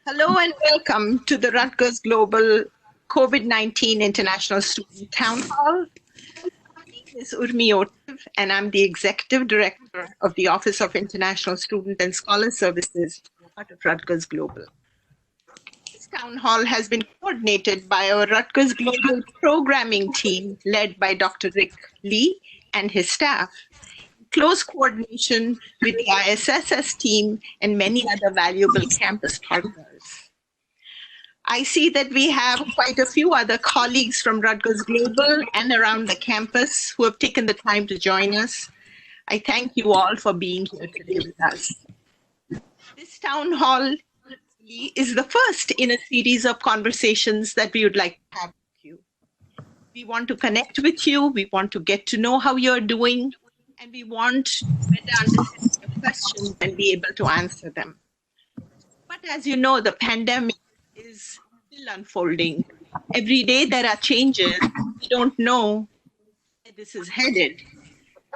Hello and welcome to the Rutgers Global COVID-19 International Student Town Hall. My name is Urmi Otiv, and I'm the Executive Director of the Office of International Student and Scholar Services, part of Rutgers Global. This town hall has been coordinated by our Rutgers Global programming team led by Dr. Rick Lee and his staff, in close coordination with the ISSS team and many other valuable campus partners. I see that we have quite a few other colleagues from Rutgers Global and around the campus who have taken the time to join us. I thank you all for being here today with us. This town hall is the first in a series of conversations that we would like to have with you. We want to connect with you, we want to get to know how you're doing, and we want to better understand your questions and be able to answer them. But as you know, the pandemic is still unfolding. Every day there are changes. We don't know where this is headed.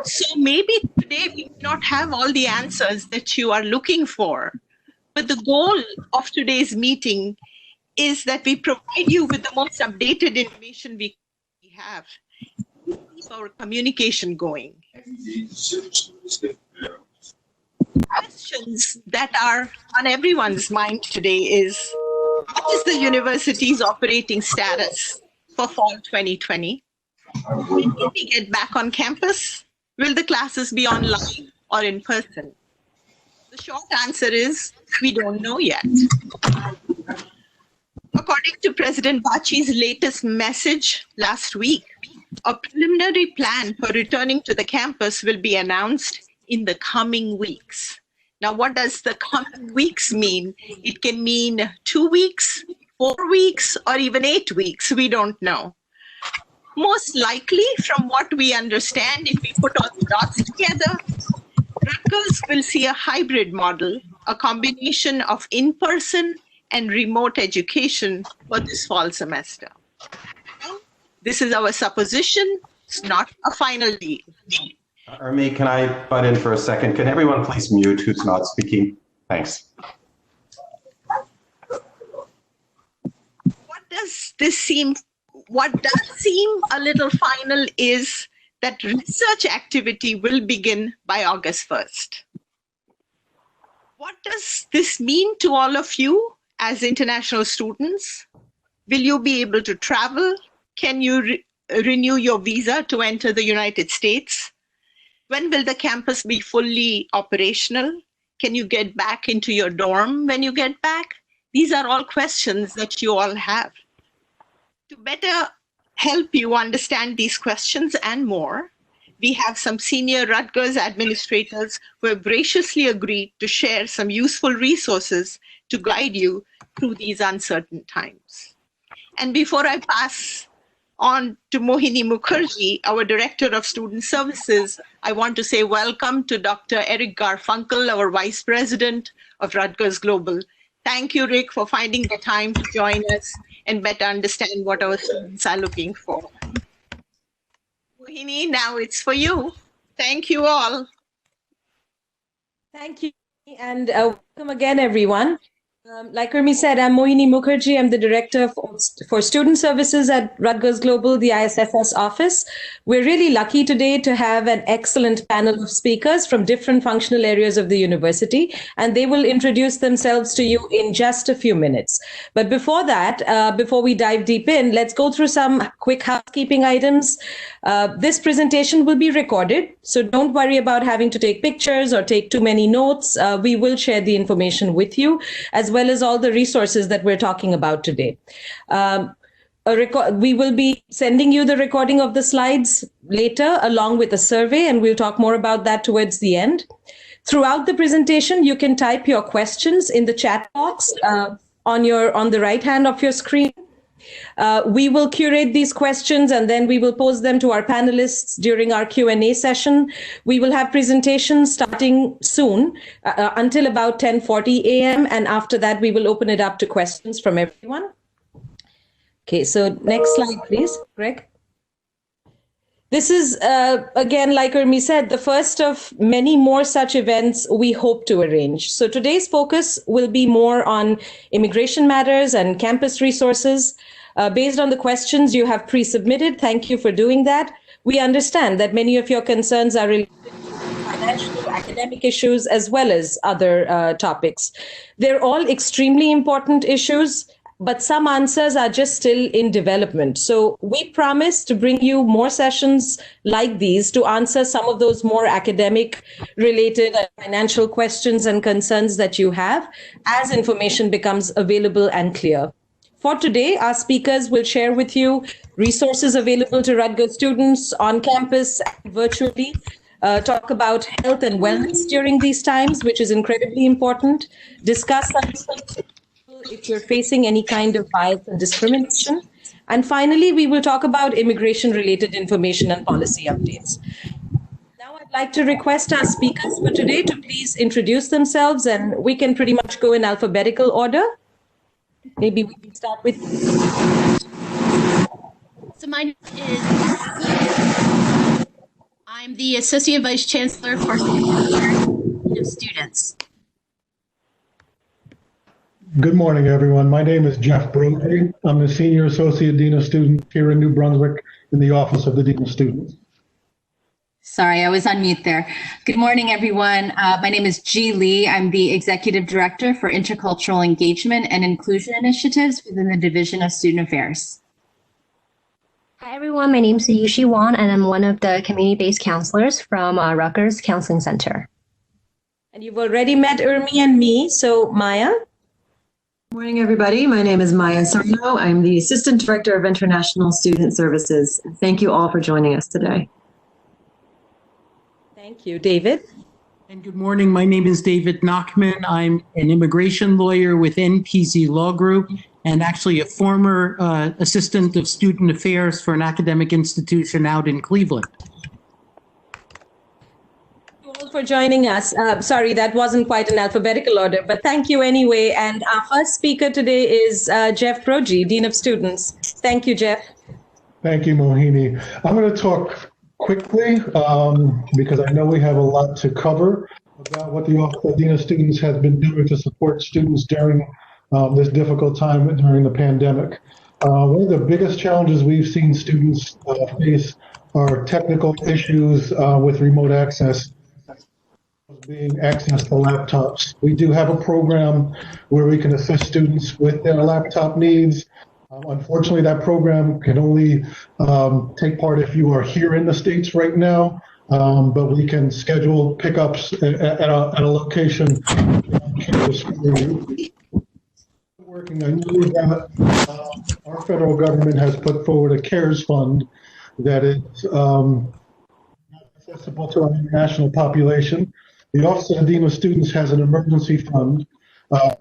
So maybe today we may not have all the answers that you are looking for. But the goal of today's meeting is that we provide you with the most updated information we have. Keep our communication going. Questions that are on everyone's mind today is, what is the university's operating status for fall 2020? When will we get back on campus? Will the classes be online or in person? The short answer is, we don't know yet. According to President Bachi's latest message last week, a preliminary plan for returning to the campus will be announced in the coming weeks. Now, what does the coming weeks mean? It can mean 2 weeks, 4 weeks, or even 8 weeks. We don't know. Most likely, from what we understand, if we put all the dots together, Rutgers will see a hybrid model, a combination of in-person and remote education for this fall semester. This is our supposition. It's not a final deal. Urmi, can I butt in for a second? Can everyone please mute who's not speaking? Thanks. What does seem a little final is that research activity will begin by August 1st. What does this mean to all of you as international students? Will you be able to travel? Can you renew your visa to enter the United States? When will the campus be fully operational? Can you get back into your dorm when you get back? These are all questions that you all have. To better help you understand these questions and more, we have some senior Rutgers administrators who have graciously agreed to share some useful resources to guide you through these uncertain times. And before I pass on to Mohini Mukherjee, our Director of Student Services, I want to say welcome to Dr. Eric Garfunkel, our Vice President of Rutgers Global. Thank you, Rick, for finding the time to join us and better understand what our students are looking for. Mohini, now it's for you. Thank you all. Thank you, and welcome again, everyone. Like Urmi said, I'm Mohini Mukherjee. I'm the Director for Student Services at Rutgers Global, the ISSS office. We're really lucky today to have an excellent panel of speakers from different functional areas of the university, and they will introduce themselves to you in just a few minutes. But before that, before we dive deep in, let's go through some quick housekeeping items. This presentation will be recorded, so don't worry about having to take pictures or take too many notes. We will share the information with you, as well as all the resources that we're talking about today. We will be sending you the recording of the slides later, along with a survey, and we'll talk more about that towards the end. Throughout the presentation, you can type your questions in the chat box on the right hand of your screen. We will curate these questions and then we will pose them to our panelists during our Q&A session. We will have presentations starting soon until about 10:40 a.m. and after that we will open it up to questions from everyone. Okay, so next slide, please, Greg. This is, again, like Urmi said, the first of many more such events we hope to arrange. So today's focus will be more on immigration matters and campus resources. Based on the questions you have pre-submitted, thank you for doing that. We understand that many of your concerns are related to financial, academic issues, as well as other topics. They're all extremely important issues, but some answers are just still in development. So we promise to bring you more sessions like these to answer some of those more academic related and financial questions and concerns that you have as information becomes available and clear. For today, our speakers will share with you resources available to Rutgers students on campus and virtually, talk about health and wellness during these times, which is incredibly important, discuss some if you're facing any kind of bias and discrimination. And finally, we will talk about immigration-related information and policy updates. Now, I'd like to request our speakers for today to please introduce themselves, and we can pretty much go in alphabetical order. Maybe we can start with. So my name is, I'm the Associate Vice Chancellor for Students. Good morning, everyone. My name is Jeff Brody. I'm the Senior Associate Dean of Students here in New Brunswick in the Office of the Dean of Students. Sorry, I was on mute there. Good morning, everyone. My name is Ji Lee. I'm the Executive Director for Intercultural Engagement and Inclusion Initiatives within the Division of Student Affairs. Hi, everyone. My name is Yushi Wan, and I'm one of the community-based counselors from Rutgers Counseling Center. And you've already met Urmi and me, so Maya. Good morning, everybody. My name is Maya Sarno. I'm the Assistant Director of International Student Services. Thank you all for joining us today. Thank you. David? And good morning. My name is David Nachman. I'm an immigration lawyer with NPZ Law Group and actually a former assistant of student affairs for an academic institution out in Cleveland. For joining us. Sorry, that wasn't quite an alphabetical order, but thank you anyway. And our first speaker today is Jeff Brody, Dean of Students. Thank you, Jeff. Thank you, Mohini. I'm going to talk quickly because I know we have a lot to cover about what the Office of Dean of Students has been doing to support students during this difficult time during the pandemic. One of the biggest challenges we've seen students face are technical issues with remote access, being access to laptops. We do have a program where we can assist students with their laptop needs. Unfortunately, that program can only take part if you are here in the States right now, but we can schedule pickups at a location. Working, I know that our federal government has put forward a CARES fund that is accessible to our international population. The Office of the Dean of Students has an emergency fund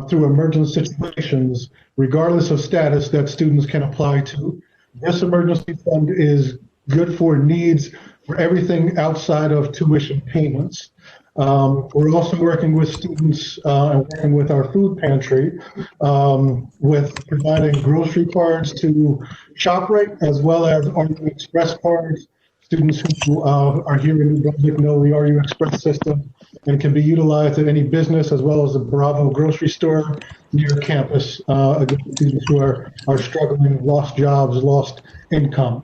through emergency situations, regardless of status, that students can apply to. This emergency fund is good for needs for everything outside of tuition payments. We're also working with students and working with our food pantry with providing grocery cards to ShopRite as well as RU Express cards. Students who are here in New Brunswick know the RU Express system and can be utilized at any business as well as the Bravo grocery store near campus against students who are struggling, lost jobs, lost income.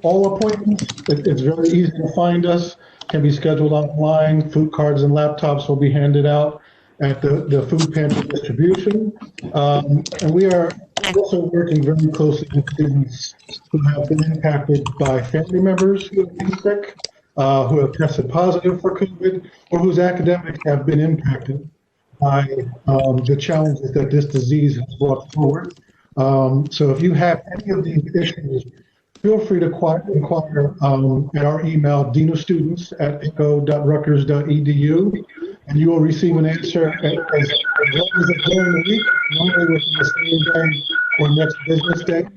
All appointments, it's very easy to find us, can be scheduled online. Food cards and laptops will be handed out at the food pantry distribution. And we are also working very closely with students who have been impacted by family members who have been sick, who have tested positive for COVID, or whose academics have been impacted by the challenges that this disease has brought forward. So if you have any of these issues, feel free to inquire at our email, deanofstudents@echo.rutgers.edu, and you will receive an answer as long as it's during the week, normally within the same day or next business day.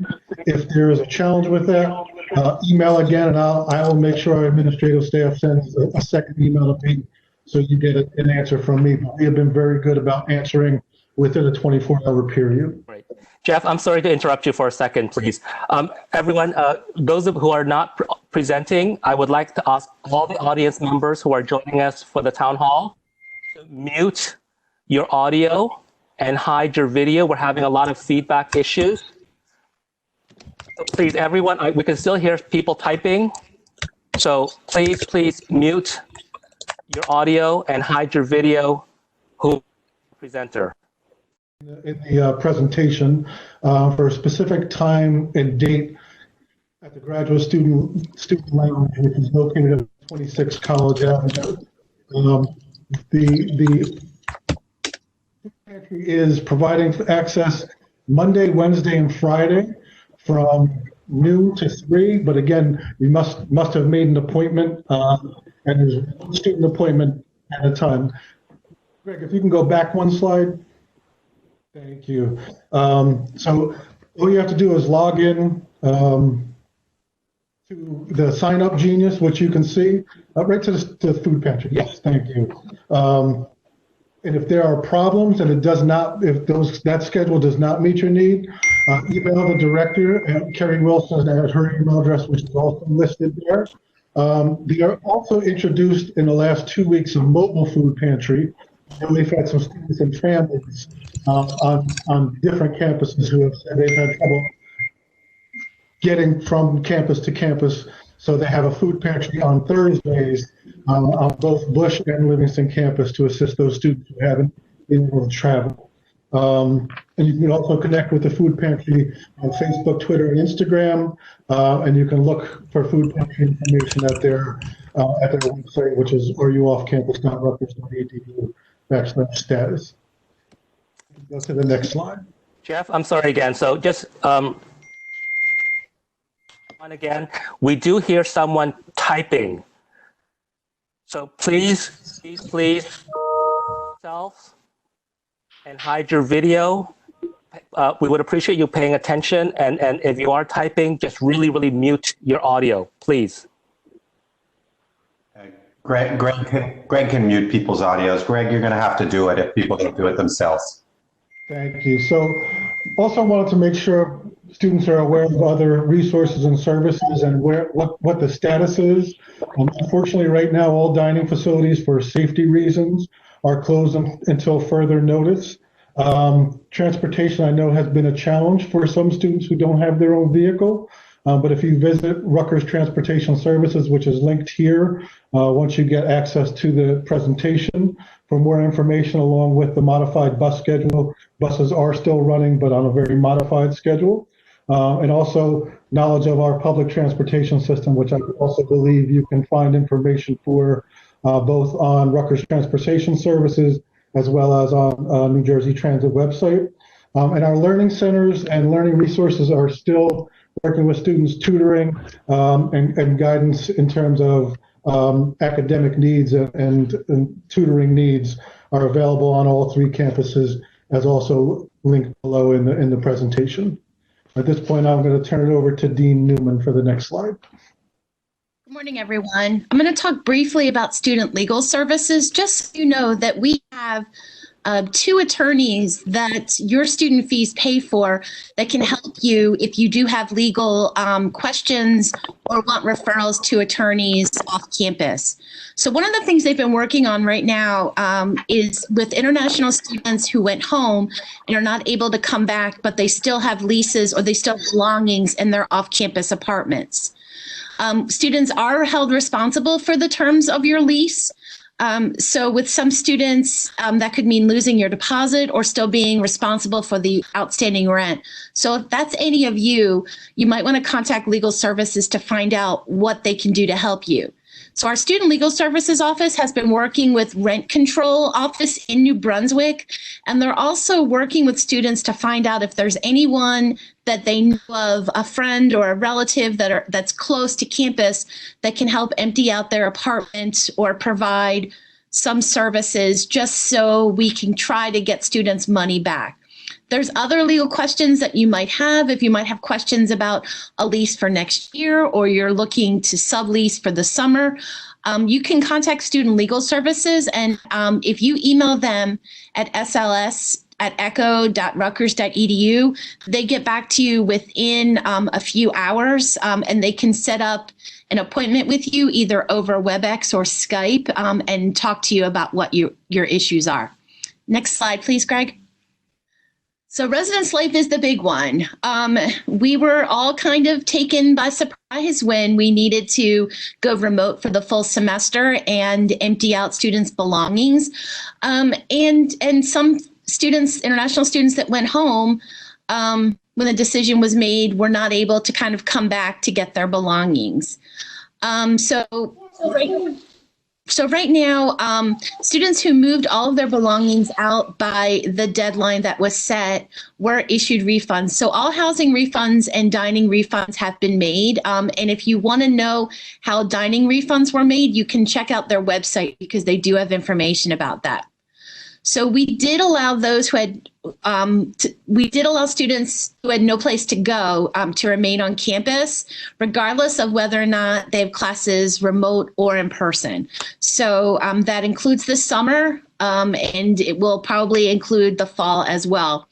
If there is a challenge with that, email again, and I will make sure our administrative staff sends a second email to me so you get an answer from me. But we have been very good about answering within a 24-hour period. Right. Jeff, I'm sorry to interrupt you for a second, please. Everyone, those who are not presenting, I would like to ask all the audience members who are joining us for the town hall to mute your audio and hide your video. We're having a lot of feedback issues. So please, everyone, we can still hear people typing. So please mute your audio and hide your video. Who presenter? In the presentation for a specific time and date at the graduate student lounge, which is located at 26 College Avenue. The pantry is providing access Monday, Wednesday, and Friday from noon to 3. But again, you must have made an appointment, and there's one student appointment at a time. Greg, if you can go back one slide. Thank you. So all you have to do is log in to the Sign Up Genius, which you can see right to the food pantry. Yes, thank you. And if there are problems and that schedule does not meet your need, email the director, Kerry Wilson, at her email address, which is also listed there. They are also introduced in the last 2 weeks of mobile food pantry. And we've had some students and families on different campuses who have said they've had trouble getting from campus to campus. So they have a food pantry on Thursdays on both Bush and Livingston campus to assist those students who haven't been able to travel. And you can also connect with the food pantry on Facebook, Twitter, and Instagram. And you can look for food pantry information at their website, which is ruoffcampus.rutgers.edu/status. Go to the next slide. Jeff, I'm sorry again. So just again, we do hear someone typing. So please self and hide your video. We would appreciate you paying attention. And if you are typing, just really mute your audio, please. Greg can mute people's audios. Greg, you're going to have to do it if people don't do it themselves. Thank you. So also wanted to make sure students are aware of other resources and services and what the status is. Unfortunately, right now, all dining facilities for safety reasons are closed until further notice. Transportation, I know, has been a challenge for some students who don't have their own vehicle. But if you visit Rutgers Transportation Services, which is linked here, once you get access to the presentation, for more information along with the modified bus schedule, buses are still running, but on a very modified schedule. And also knowledge of our public transportation system, which I also believe you can find information for both on Rutgers Transportation Services as well as on New Jersey Transit website. And our learning centers and learning resources are still working with students, tutoring and guidance in terms of academic needs and tutoring needs are available on all 3 campuses, as also linked below in the presentation. At this point, I'm going to turn it over to Dean Newman for the next slide. Good morning, everyone. I'm going to talk briefly about student legal services, just so you know that we have 2 attorneys that your student fees pay for that can help you if you do have legal questions or want referrals to attorneys off campus. So one of the things they've been working on right now is with international students who went home and are not able to come back, but they still have leases or they still have belongings in their off-campus apartments. Students are held responsible for the terms of your lease. So with some students, that could mean losing your deposit or still being responsible for the outstanding rent. So if that's any of you, you might want to contact legal services to find out what they can do to help you. So our Student Legal Services Office has been working with Rent Control Office in New Brunswick, and they're also working with students to find out if there's anyone that they know of, a friend or a relative that's close to campus that can help empty out their apartment or provide some services just so we can try to get students money back. There's other legal questions that you might have. If you might have questions about a lease for next year or you're looking to sublease for the summer, you can contact Student Legal Services. And if you email them at sls at echo.rutgers.edu. They get back to you within a few hours, and they can set up an appointment with you either over WebEx or Skype and talk to you about what your issues are. Next slide, please, Greg. So residence life is the big one. We were all kind of taken by surprise when we needed to go remote for the full semester and empty out students' belongings. And some students, international students that went home, when the decision was made, were not able to kind of come back to get their belongings. So right now, students who moved all of their belongings out by the deadline that was set were issued refunds. So all housing refunds and dining refunds have been made. And if you want to know how dining refunds were made, you can check out their website because they do have information about that. So we did allow those who had, we did allow students who had no place to go to remain on campus, regardless of whether or not they have classes remote or in person. So that includes the summer, and it will probably include the fall as well.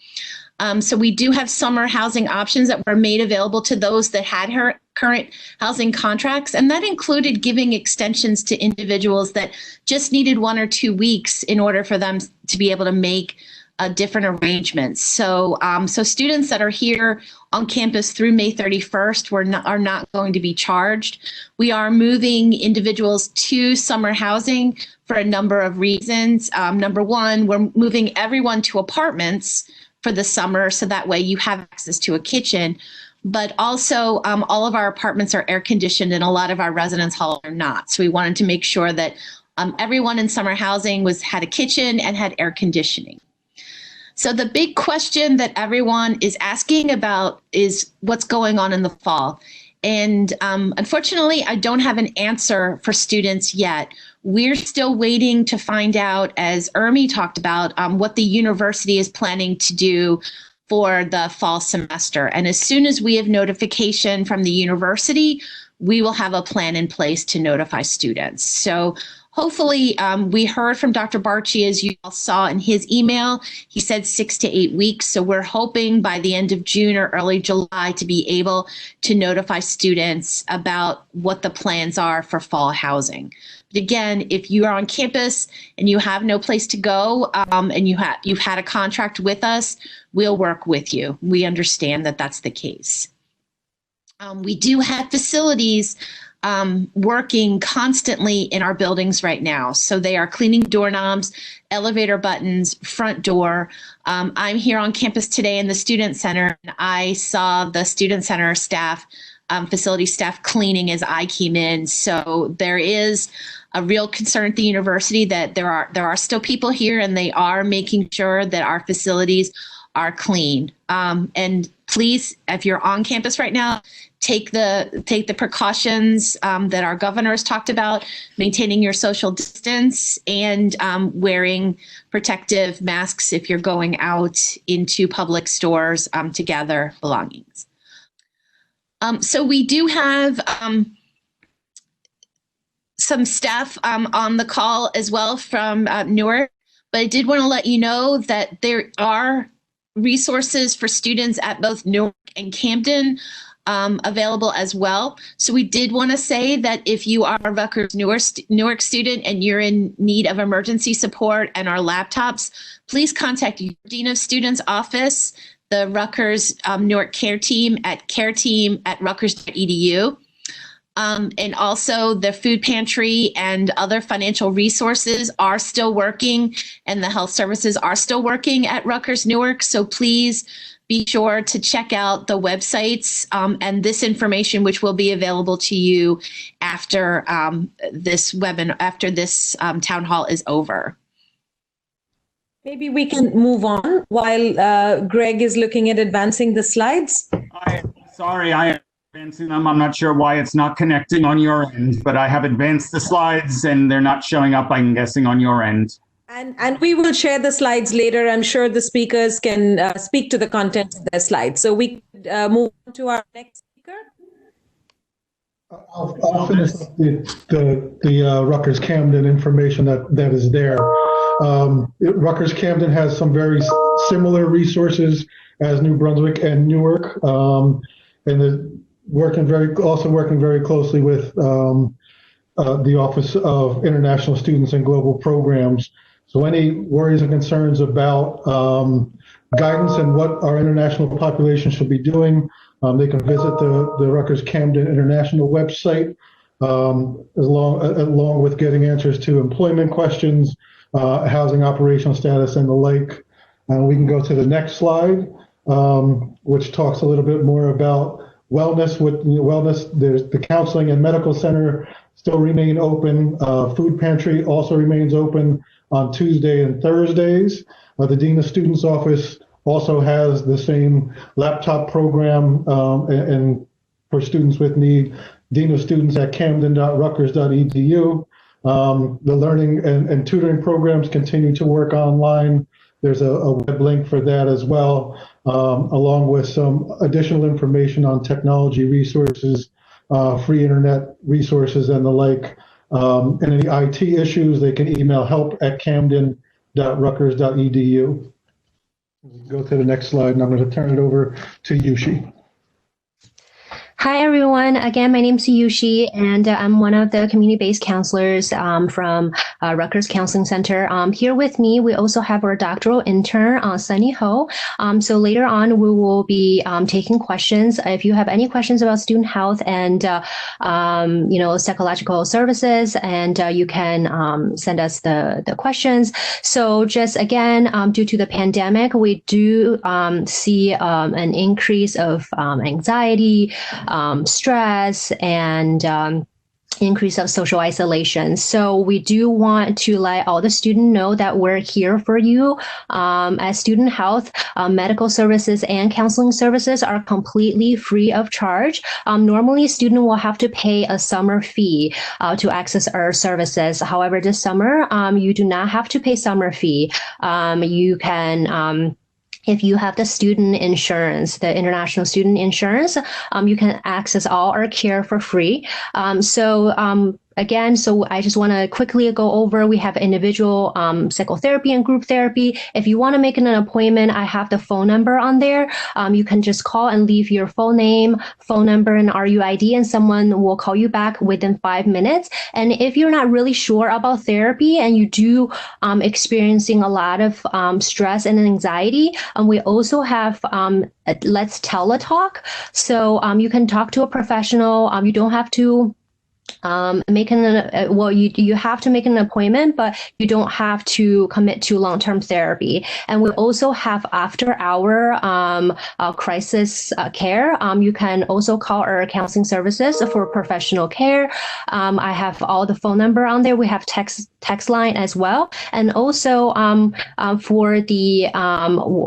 So we do have summer housing options that were made available to those that had current housing contracts, and that included giving extensions to individuals that just needed 1 or 2 weeks in order for them to be able to make different arrangements. So, so students that are here on campus through May 31st are not going to be charged. We are moving individuals to summer housing for a number of reasons. Number one, we're moving everyone to apartments for the summer, so that way you have access to a kitchen. But also, all of our apartments are air conditioned and a lot of our residence halls are not. So we wanted to make sure that everyone in summer housing had a kitchen and had air conditioning. So the big question that everyone is asking about is what's going on in the fall. And unfortunately, I don't have an answer for students yet. We're still waiting to find out, as Ermi talked about, what the university is planning to do for the fall semester. And as soon as we have notification from the university, we will have a plan in place to notify students. So hopefully, we heard from Dr. Barchi, as you all saw in his email. He said 6 to 8 weeks. So we're hoping by the end of June or early July to be able to notify students about what the plans are for fall housing. But again, if you are on campus and you have no place to go, and you've had a contract with us, we'll work with you. We understand that that's the case. We do have facilities working constantly in our buildings right now. So they are cleaning doorknobs, elevator buttons, front door. I'm here on campus today in the Student Center, and I saw the Student Center staff, facility staff cleaning as I came in. So there is a real concern at the university that there are still people here, and they are making sure that our facilities are clean. And please, if you're on campus right now, take the precautions that our governor has talked about, maintaining your social distance and wearing protective masks if you're going out into public stores to gather belongings. So we do have some staff on the call as well from Newark, but I did want to let you know that there are resources for students at both Newark and Camden available as well. So we did want to say that if you are a Rutgers Newark student and you're in need of emergency support and our laptops, please contact your Dean of Students office, the Rutgers Newark Care Team at careteam@rutgers.edu. And also the food pantry and other financial resources are still working, and the health services are still working at Rutgers Newark. So please be sure to check out the websites and this information, which will be available to you after this town hall is over. Maybe we can move on while Greg is looking at advancing the slides. Sorry, I am advancing them. I'm not sure why it's not connecting on your end, but I have advanced the slides and they're not showing up, I'm guessing, on your end. And we will share the slides later. I'm sure the speakers can speak to the content of their slides. So we move on to our next speaker. I'll finish up the Rutgers Camden information that is there. Rutgers Camden has some very similar resources as New Brunswick and Newark, and working very closely with the Office of International Students and Global Programs. So any worries and concerns about guidance and what our international population should be doing, they can visit the Rutgers Camden International website, along with getting answers to employment questions, housing operational status, and the like. We can go to the next slide, which talks a little bit more about wellness. There's the counseling and medical center still remain open. Food pantry also remains open on Tuesday and Thursdays. The Dean of Students office also has the same laptop program, and for students with need, Dean of Students at camden.rutgers.edu. The learning and tutoring programs continue to work online. There's a web link for that as well, along with some additional information on technology resources, free internet resources, and the like. And any IT issues, they can email help@camden.rutgers.edu. Go to the next slide, and I'm going to turn it over to Yushi. Hi, everyone. Again, my name is Yushi, and I'm one of the community-based counselors from Rutgers Counseling Center. Here with me, we also have our doctoral intern, Sunny Ho. So later on, we will be taking questions. If you have any questions about student health and psychological services, and you can send us the questions. So just again, due to the pandemic, we do see an increase of anxiety, stress, and increase of social isolation. So we do want to let all the students know that we're here for you. As student health, medical services and counseling services are completely free of charge. Normally, a student will have to pay a summer fee to access our services. However, this summer, you do not have to pay summer fee. You can if you have the student insurance, the international student insurance, you can access all our care for free. Again, so I just want to quickly go over, we have individual psychotherapy and group therapy. If you want to make an appointment, I have the phone number on there. You can just call and leave your full name, phone number, and RUID, and someone will call you back within 5 minutes. And if you're not really sure about therapy and you do experiencing a lot of stress and anxiety, we also have Let's Teletalk. So you can talk to a professional. You don't have to you have to make an appointment, but you don't have to commit to long-term therapy. And we also have after-hour crisis care. You can also call our counseling services for professional care. I have all the phone number on there. We have text line as well. And also for the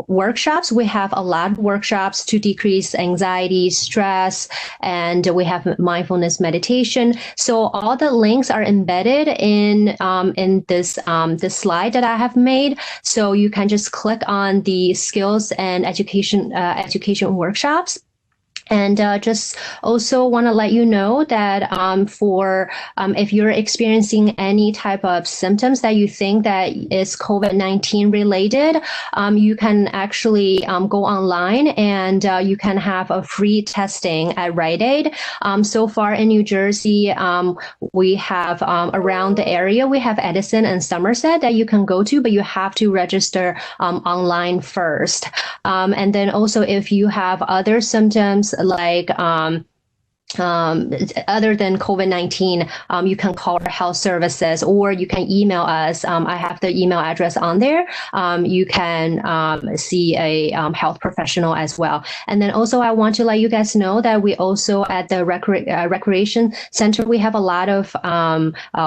workshops, we have a lot of workshops to decrease anxiety, stress, and we have mindfulness meditation. So all the links are embedded in this slide that I have made. So you can just click on the skills and education workshops. And just also want to let you know that if you're experiencing any type of symptoms that you think that is COVID-19 related, you can actually go online and you can have a free testing at Rite Aid. So far in New Jersey, we have around the area, we have Edison and Somerset that you can go to, but you have to register online first. And then also if you have other symptoms like other than COVID-19, you can call our health services or you can email us. I have the email address on there. You can see a health professional as well. And then also I want to let you guys know that we also at the recreation center, we have a lot of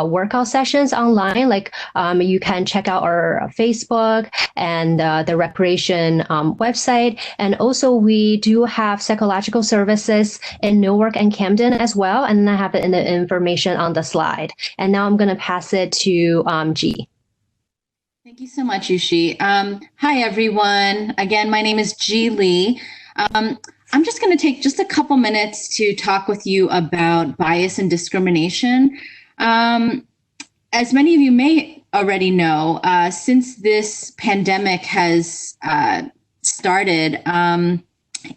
workout sessions online. Like you can check out our Facebook and the recreation website. And also we do have psychological services in Newark and Camden as well, and I have it in the information on the slide. And now I'm going to pass it to G. Thank you so much, Yushi. Hi, everyone. Again, my name is G. Lee. I'm just going to take just a couple minutes to talk with you about bias and discrimination. As many of you may already know, since this pandemic has started,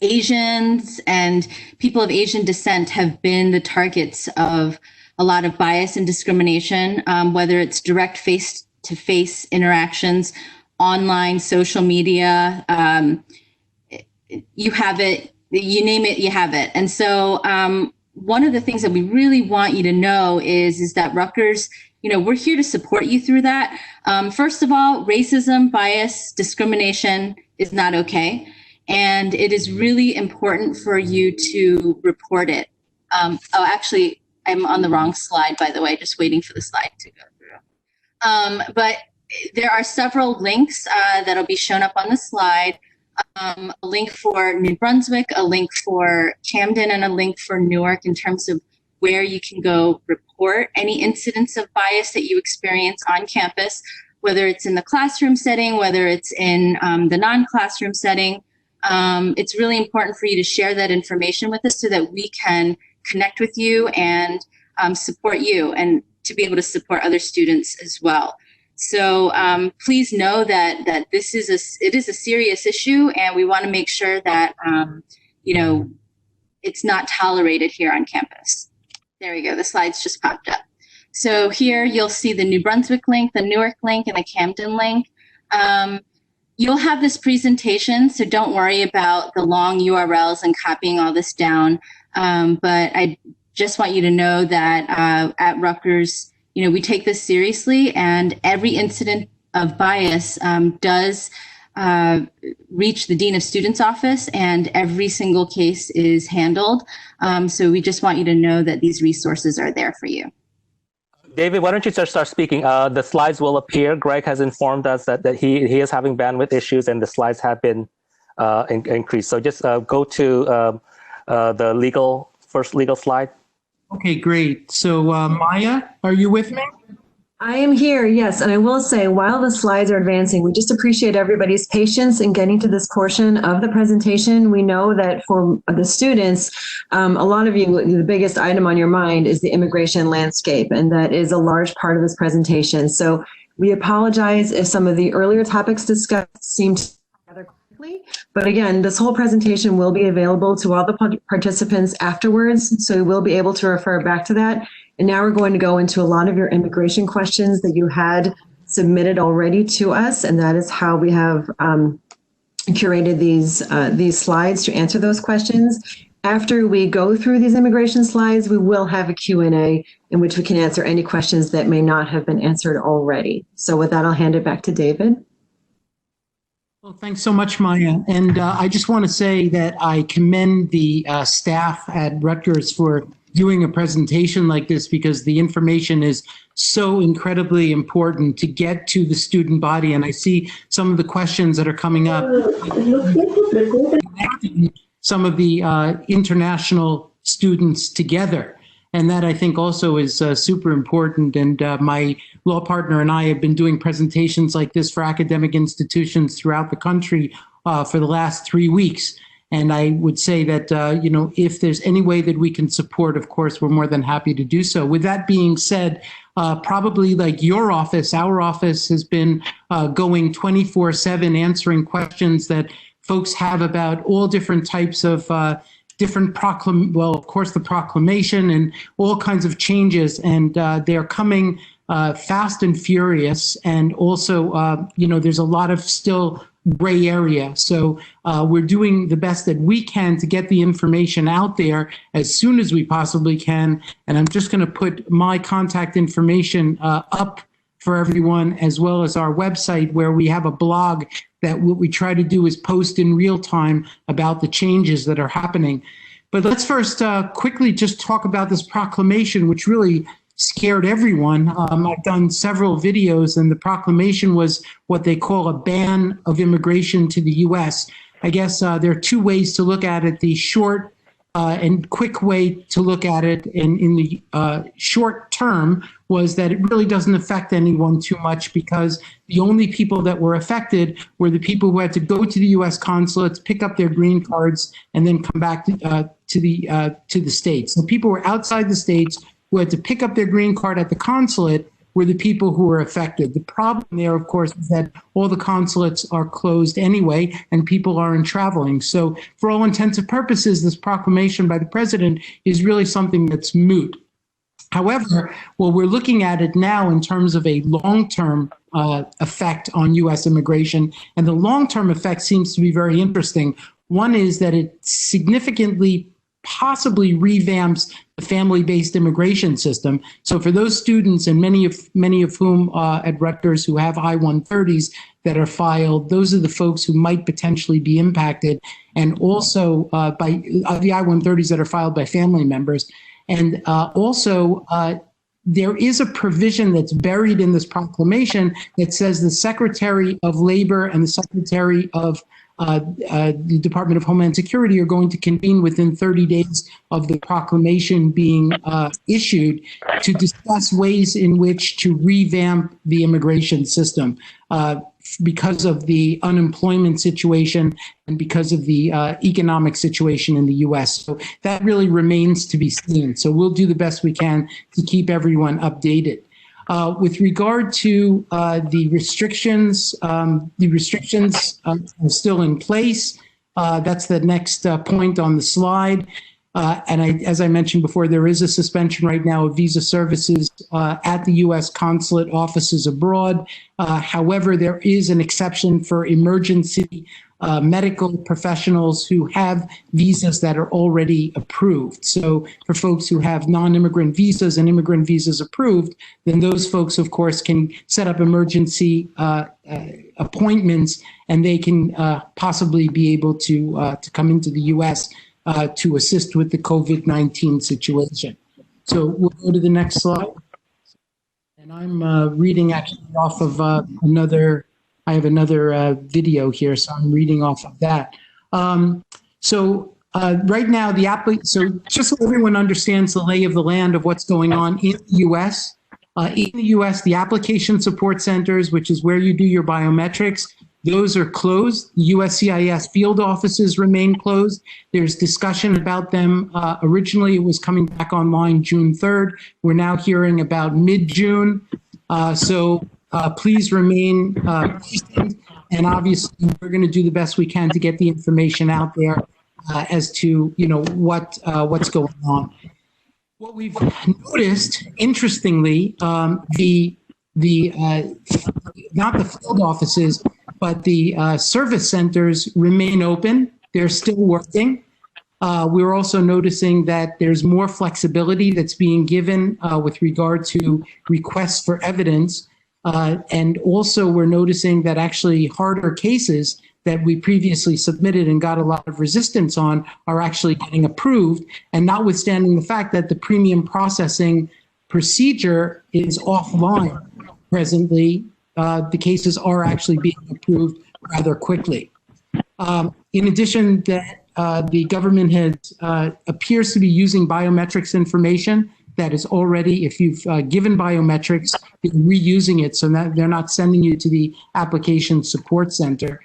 Asians and people of Asian descent have been the targets of a lot of bias and discrimination, whether it's direct face-to-face interactions, online, social media, you have it, you name it, you have it. And so one of the things that we really want you to know is that Rutgers, we're here to support you through that. First of all, racism, bias, discrimination is not okay. And it is really important for you to report it. Actually, I'm on the wrong slide, by the way, just waiting for the slide to go through. But there are several links that'll be shown up on the slide. A link for New Brunswick, a link for Camden, and a link for Newark in terms of where you can go report any incidents of bias that you experience on campus, whether it's in the classroom setting, whether it's in the non-classroom setting. It's really important for you to share that information with us so that we can connect with you and support you, and to be able to support other students as well. So please know that it is a serious issue, and we want to make sure that it's not tolerated here on campus. There we go. The slides just popped up. So here you'll see the New Brunswick link, the Newark link, and the Camden link. You'll have this presentation, so don't worry about the long URLs and copying all this down. But I just want you to know that at Rutgers, we take this seriously, and every incident of bias does reach the Dean of Students office, and every single case is handled. So we just want you to know that these resources are there for you. David, why don't you just start speaking? The slides will appear. Greg has informed us that he is having bandwidth issues, and the slides have been increased. So just go to the first legal slide. Okay, great. So Maya, are you with me? I am here, yes. And I will say, while the slides are advancing, we just appreciate everybody's patience in getting to this portion of the presentation. We know that for the students, a lot of you, the biggest item on your mind is the immigration landscape, and that is a large part of this presentation. So we apologize if some of the earlier topics discussed seemed rather quickly, but again, this whole presentation will be available to all the participants afterwards, so we'll be able to refer back to that. And now we're going to go into a lot of your immigration questions that you had submitted already to us, and that is how we have curated these slides to answer those questions. After we go through these immigration slides, we will have a Q&A in which we can answer any questions that may not have been answered already. So with that, I'll hand it back to David. Well, thanks so much, Maya. And I just want to say that I commend the staff at Rutgers for doing a presentation like this, because the information is so incredibly important to get to the student body. And I see some of the questions that are coming up, connecting some of the international students together. And that, I think, also is super important. And my law partner and I have been doing presentations like this for academic institutions throughout the country for the last 3 weeks. And I would say that, if there's any way that we can support, of course, we're more than happy to do so. With that being said, probably like your office, our office has been going 24/7 answering questions that folks have about all different types of of course, the proclamation and all kinds of changes. And they're coming fast and furious. And also, there's a lot of still gray area. So we're doing the best that we can to get the information out there as soon as we possibly can. And I'm just going to put my contact information up for everyone, as well as our website, where we have a blog that what we try to do is post in real time about the changes that are happening. But let's first quickly just talk about this proclamation, which really scared everyone. I've done several videos, and the proclamation was what they call a ban of immigration to the U.S. I guess there are two ways to look at it. The short and quick way to look at it in the short term was that it really doesn't affect anyone too much, because the only people that were affected were the people who had to go to the U.S. consulates, pick up their green cards, and then come back to the States. So people were outside the States who had to pick up their green card at the consulate, were the people who were affected. The problem there, of course, is that all the consulates are closed anyway, and people aren't traveling. So for all intents and purposes, this proclamation by the president is really something that's moot. However, well, we're looking at it now in terms of a long-term effect on U.S. immigration, and the long-term effect seems to be very interesting. One is that it significantly possibly revamps the family-based immigration system. So for those students, and many of whom at Rutgers who have I-130s that are filed, those are the folks who might potentially be impacted, and also by the I-130s that are filed by family members. And also, there is a provision that's buried in this proclamation that says the Secretary of Labor and the Secretary of the Department of Homeland Security are going to convene within 30 days of the proclamation being issued to discuss ways in which to revamp the immigration system because of the unemployment situation and because of the economic situation in the U.S. So that really remains to be seen. So we'll do the best we can to keep everyone updated. With regard to the restrictions are still in place. That's the next point on the slide. As I mentioned before, there is a suspension right now of visa services at the U.S. consulate offices abroad. However, there is an exception for emergency medical professionals who have visas that are already approved. So for folks who have non-immigrant visas and immigrant visas approved, then those folks, of course, can set up emergency appointments, and they can possibly be able to come into the U.S. To assist with the COVID-19 situation. So we'll go to the next slide. And I'm reading actually off of I have another video here, so I'm reading off of that. Right now, so just so everyone understands the lay of the land of what's going on in the U.S., the application support centers, which is where you do your biometrics, those are closed. USCIS field offices remain closed. There's discussion about them. Originally, it was coming back online June 3rd. We're now hearing about mid-June. Please remain patient. And obviously, we're going to do the best we can to get the information out there as to what's going on. What we've noticed, interestingly, not the field offices, but the service centers remain open. They're still working. We're also noticing that there's more flexibility that's being given with regard to requests for evidence. And also we're noticing that actually harder cases that we previously submitted and got a lot of resistance on are actually getting approved. And notwithstanding the fact that the premium processing procedure is offline presently, the cases are actually being approved rather quickly. In addition, the government appears to be using biometrics information that is already, if you've given biometrics, they're reusing it so that they're not sending you to the application support center.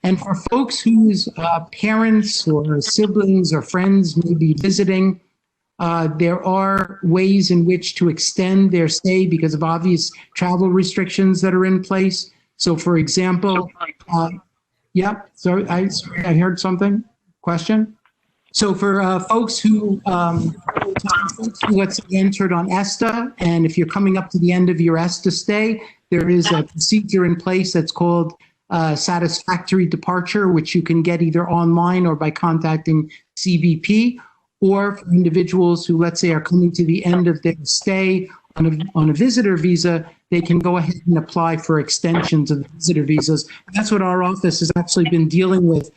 And for folks whose parents or siblings or friends may be visiting, there are ways in which to extend their stay because of obvious travel restrictions that are in place. So for example, I heard something, question? So for folks who, let's say, entered on ESTA, and if you're coming up to the end of your ESTA stay, there is a procedure in place that's called satisfactory departure, which you can get either online or by contacting CBP, or for individuals who, let's say, are coming to the end of their stay on a visitor visa, they can go ahead and apply for extensions of visitor visas. That's what our office has actually been dealing with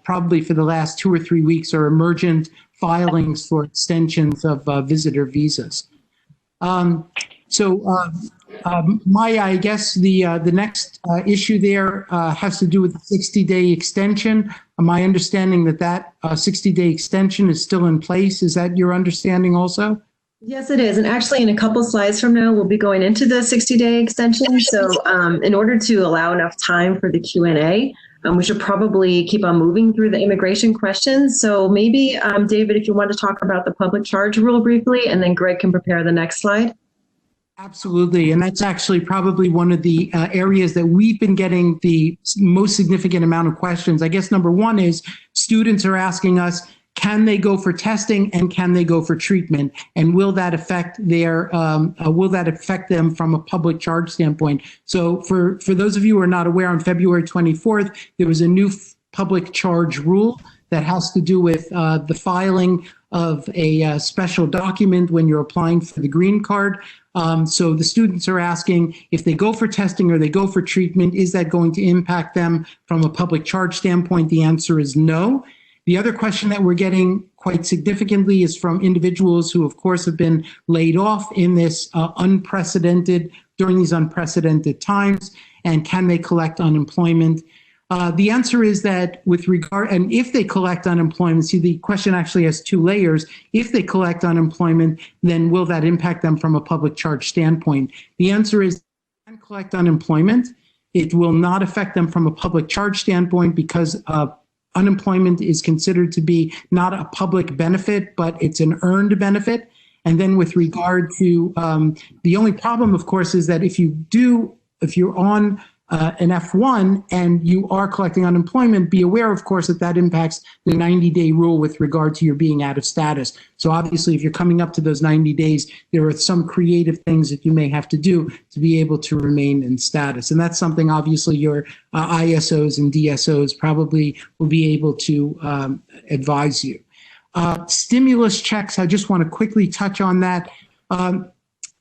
probably for the last 2 or 3 weeks, are emergent filings for extensions of visitor visas. Maya, I guess the next issue there has to do with the 60-day extension. My understanding that 60-day extension is still in place. Is that your understanding also? Yes, it is. And actually, in a couple slides from now, we'll be going into the 60-day extension. So in order to allow enough time for the Q&A, we should probably keep on moving through the immigration questions. So maybe, David, if you want to talk about the public charge rule briefly, and then Greg can prepare the next slide. Absolutely. And that's actually probably one of the areas that we've been getting the most significant amount of questions. I guess number one is students are asking us, can they go for testing and can they go for treatment? And will that affect them from a public charge standpoint? So for those of you who are not aware, on February 24th, there was a new public charge rule that has to do with the filing of a special document when you're applying for the green card. So the students are asking if they go for testing or they go for treatment, is that going to impact them from a public charge standpoint? The answer is no. The other question that we're getting quite significantly is from individuals who, of course, have been laid off in this during these unprecedented times, and can they collect unemployment? The answer is that with regard, and if they collect unemployment, see, the question actually has two layers. If they collect unemployment, then will that impact them from a public charge standpoint? The answer is they can collect unemployment. It will not affect them from a public charge standpoint because unemployment is considered to be not a public benefit, but it's an earned benefit. And then with regard to the only problem, of course, is that if you're on an F1 and you are collecting unemployment, be aware, of course, that impacts the 90-day rule with regard to your being out of status. So obviously, if you're coming up to those 90 days, there are some creative things that you may have to do to be able to remain in status. And that's something, obviously, your ISOs and DSOs probably will be able to advise you. Stimulus checks, I just want to quickly touch on that.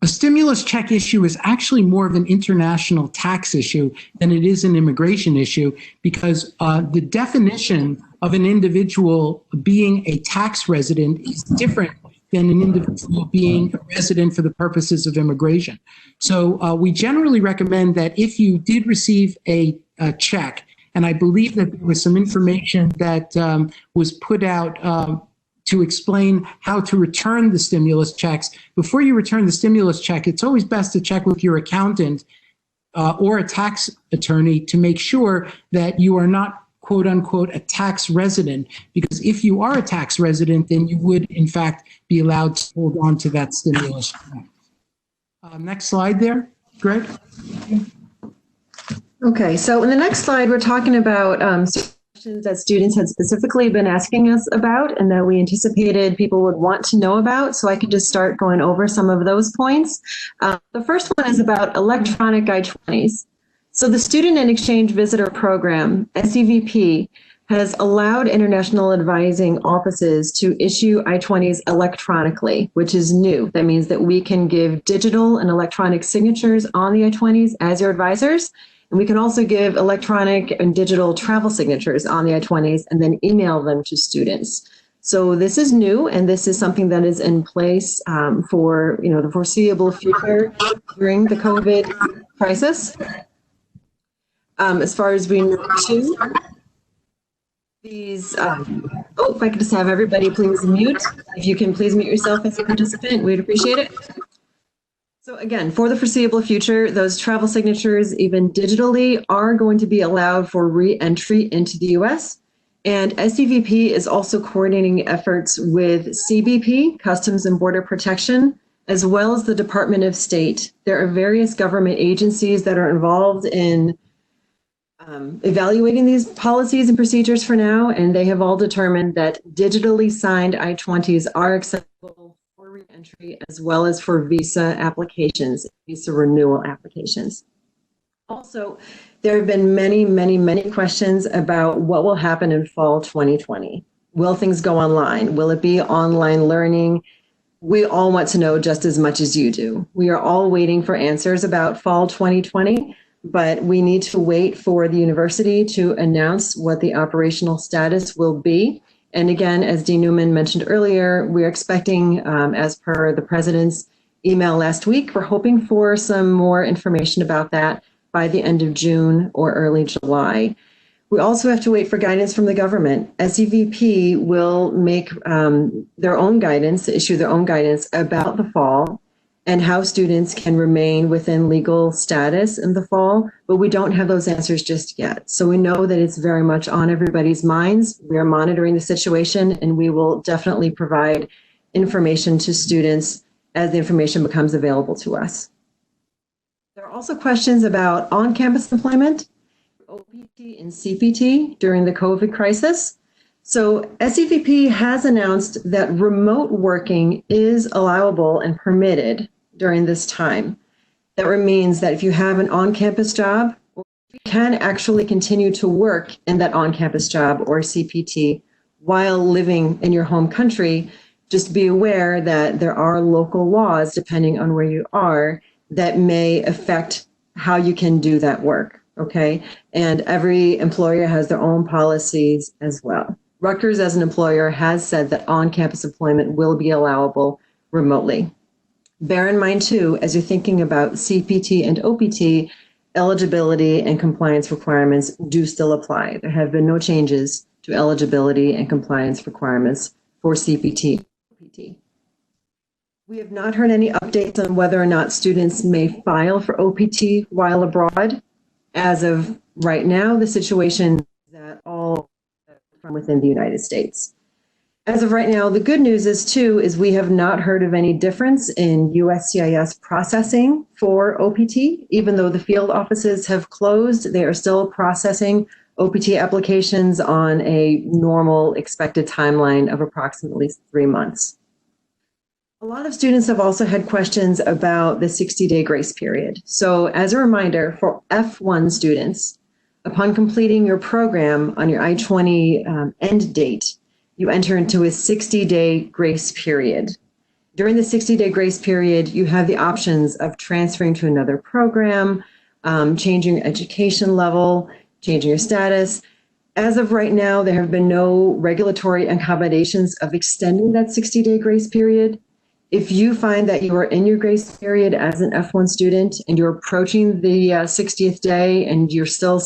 A stimulus check issue is actually more of an international tax issue than it is an immigration issue, because the definition of an individual being a tax resident is different than an individual being a resident for the purposes of immigration. So we generally recommend that if you did receive a check, and I believe that there was some information that was put out to explain how to return the stimulus checks. Before you return the stimulus check, it's always best to check with your accountant or a tax attorney to make sure that you are not, quote unquote, a tax resident, because if you are a tax resident, then you would in fact be allowed to hold on to that stimulus check. Next slide there, Greg. Okay, so in the next slide, we're talking about questions that students had specifically been asking us about and that we anticipated people would want to know about. So I could just start going over some of those points. The first one is about electronic I-20s. So the Student and Exchange Visitor Program, SEVP, has allowed international advising offices to issue I-20s electronically, which is new. That means that we can give digital and electronic signatures on the I-20s as your advisors. And we can also give electronic and digital travel signatures on the I-20s and then email them to students. So this is new, and this is something that is in place for the foreseeable future during the COVID crisis. As far as we know too, these, if I could just have everybody please mute. If you can please mute yourself as a participant, we'd appreciate it. So again, for the foreseeable future, those travel signatures, even digitally, are going to be allowed for re-entry into the US. And SEVP is also coordinating efforts with CBP, Customs and Border Protection, as well as the Department of State. There are various government agencies that are involved in evaluating these policies and procedures for now, and they have all determined that digitally signed I-20s are acceptable for re-entry as well as for visa applications, visa renewal applications. Also, there have been many questions about what will happen in fall 2020. Will things go online? Will it be online learning? We all want to know just as much as you do. We are all waiting for answers about fall 2020, but we need to wait for the university to announce what the operational status will be. And again, as Dean Newman mentioned earlier, we're expecting, as per the president's email last week, we're hoping for some more information about that by the end of June or early July. We also have to wait for guidance from the government. SEVP will make their own guidance, issue their own guidance about the fall and how students can remain within legal status in the fall, but we don't have those answers just yet. So we know that it's very much on everybody's minds. We are monitoring the situation, and we will definitely provide information to students as the information becomes available to us. There are also questions about on-campus employment, OPT and CPT during the COVID crisis. So SEVP has announced that remote working is allowable and permitted during this time. That means that if you have an on-campus job, you can actually continue to work in that on-campus job or CPT while living in your home country. Just be aware that there are local laws, depending on where you are, that may affect how you can do that work, okay? And every employer has their own policies as well. Rutgers, as an employer, has said that on-campus employment will be allowable remotely. Bear in mind, too, as you're thinking about CPT and OPT, eligibility and compliance requirements do still apply. There have been no changes to eligibility and compliance requirements for CPT and OPT. We have not heard any updates on whether or not students may file for OPT while abroad. As of right now, the situation is that all from within the United States. As of right now, the good news is we have not heard of any difference in USCIS processing for OPT. Even though the field offices have closed, they are still processing OPT applications on a normal expected timeline of approximately 3 months. A lot of students have also had questions about the 60-day grace period. So as a reminder, for F1 students, upon completing your program on your I-20 end date, you enter into a 60-day grace period. During the 60-day grace period, you have the options of transferring to another program, changing your education level, changing your status. As of right now, there have been no regulatory accommodations of extending that 60-day grace period. If you find that you are in your grace period as an F1 student and you're approaching the 60th day and you're still,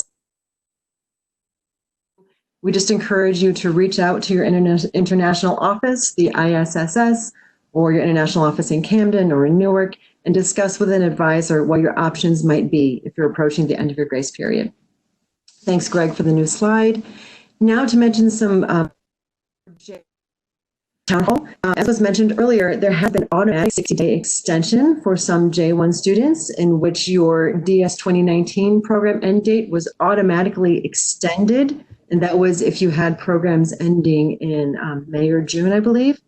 we just encourage you to reach out to your international office, the ISSS, or your international office in Camden or in Newark, and discuss with an advisor what your options might be if you're approaching the end of your grace period. Thanks, Greg, for the new slide. Now to mention some town hall. As was mentioned earlier, there has been automatic 60-day extension for some J1 students in which your DS 2019 program end date was automatically extended. And that was if you had programs ending in May or June, I believe.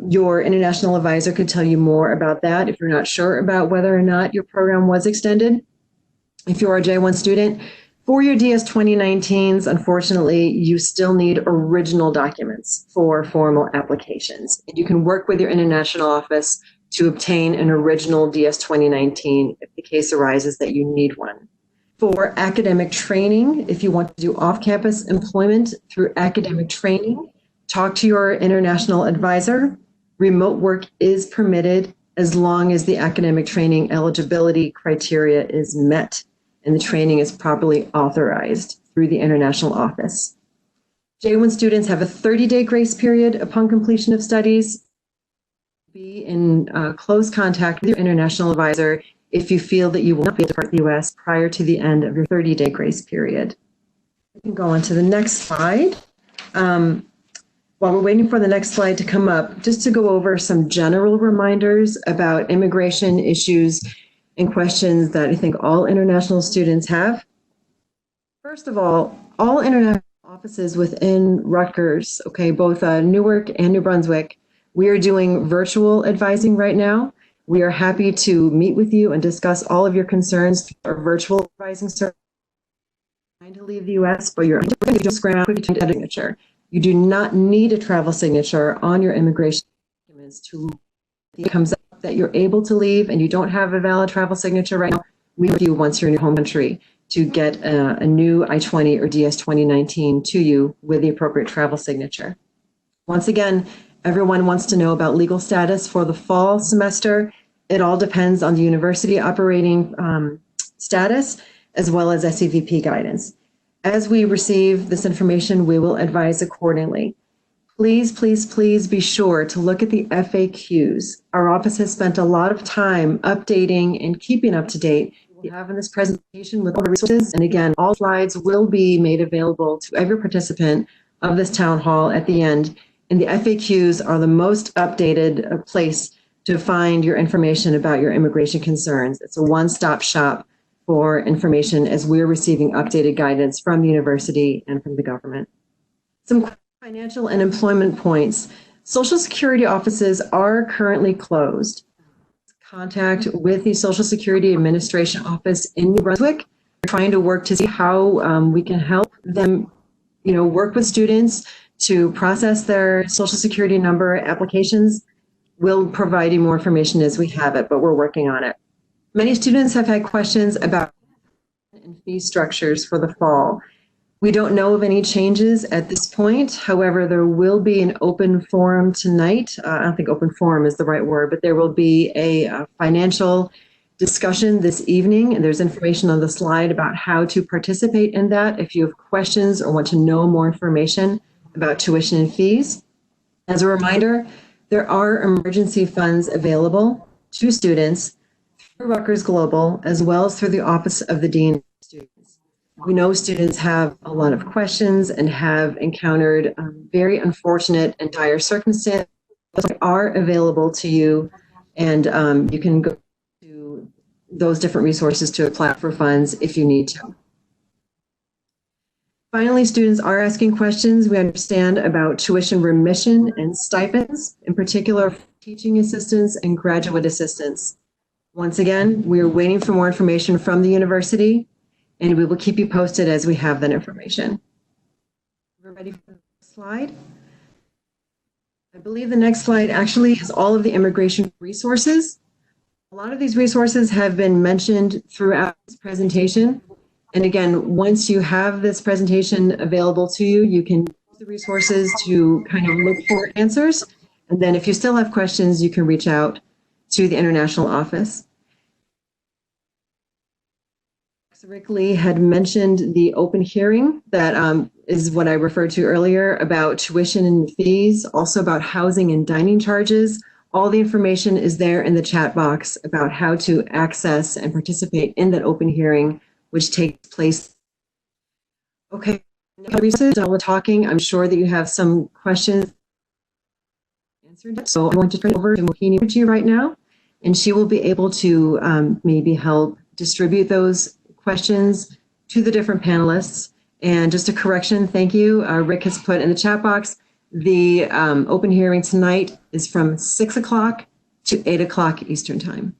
Your international advisor could tell you more about that if you're not sure about whether or not your program was extended. If you're a J1 student, for your DS 2019s, unfortunately, you still need original documents for formal applications. And you can work with your international office to obtain an original DS 2019 if the case arises that you need one. For academic training, if you want to do off-campus employment through academic training, talk to your international advisor. Remote work is permitted as long as the academic training eligibility criteria is met and the training is properly authorized through the international office. J1 students have a 30-day grace period upon completion of studies. Be in close contact with your international advisor if you feel that you will not be able to depart the U.S. prior to the end of your 30-day grace period. We can go on to the next slide. While we're waiting for the next slide to come up, just to go over some general reminders about immigration issues and questions that I think all international students have. First of all international offices within Rutgers, okay, both Newark and New Brunswick, we are doing virtual advising right now. We are happy to meet with you and discuss all of your concerns through our virtual advising service. Trying to leave the U.S., but you're signature. You do not need a travel signature on your immigration documents to it comes up that you're able to leave and you don't have a valid travel signature right now. We work with you once you're in your home country to get a new I-20 or DS 2019 to you with the appropriate travel signature. Once again, everyone wants to know about legal status for the fall semester. It all depends on the university operating status as well as SEVP guidance. As we receive this information, we will advise accordingly. Please, please, please be sure to look at the FAQs. Our office has spent a lot of time updating and keeping up to date. We have in this presentation with all the resources. And again, all slides will be made available to every participant of this town hall at the end. And the FAQs are the most updated place to find your information about your immigration concerns. It's a one-stop shop for information as we're receiving updated guidance from the university and from the government. Some financial and employment points. Social Security offices are currently closed. Contact with the Social Security Administration office in New Brunswick. We're trying to work to see how we can help them, work with students to process their Social Security number applications. We'll provide you more information as we have it, but we're working on it. Many students have had questions about fee structures for the fall. We don't know of any changes at this point. However, there will be an open forum tonight. I don't think open forum is the right word, but there will be a financial discussion this evening. And there's information on the slide about how to participate in that if you have questions or want to know more information about tuition and fees. As a reminder, there are emergency funds available to students through Rutgers Global, as well as through the Office of the Dean of Students. We know students have a lot of questions and have encountered very unfortunate and dire circumstances that are available to you, and you can go to those different resources to apply for funds if you need to. Finally, students are asking questions. We understand about tuition remission and stipends, in particular teaching assistants and graduate assistants. Once again, we are waiting for more information from the university, and we will keep you posted as we have that information. We're ready for the next slide. I believe the next slide actually is all of the immigration resources. A lot of these resources have been mentioned throughout this presentation. And again, once you have this presentation available to you, you can use the resources to kind of look for answers. And then if you still have questions, you can reach out to the international office. Rick Lee had mentioned the open hearing that is what I referred to earlier about tuition and fees, also about housing and dining charges. All the information is there in the chat box about how to access and participate in that open hearing, which takes place. Okay, while we're talking, I'm sure that you have some questions answered. So I'm going to turn it over to Mohini Mukherjee right now, and she will be able to maybe help distribute those questions to the different panelists. And just a correction, thank you. Rick has put in the chat box, the open hearing tonight is from 6 o'clock to 8 o'clock Eastern Time.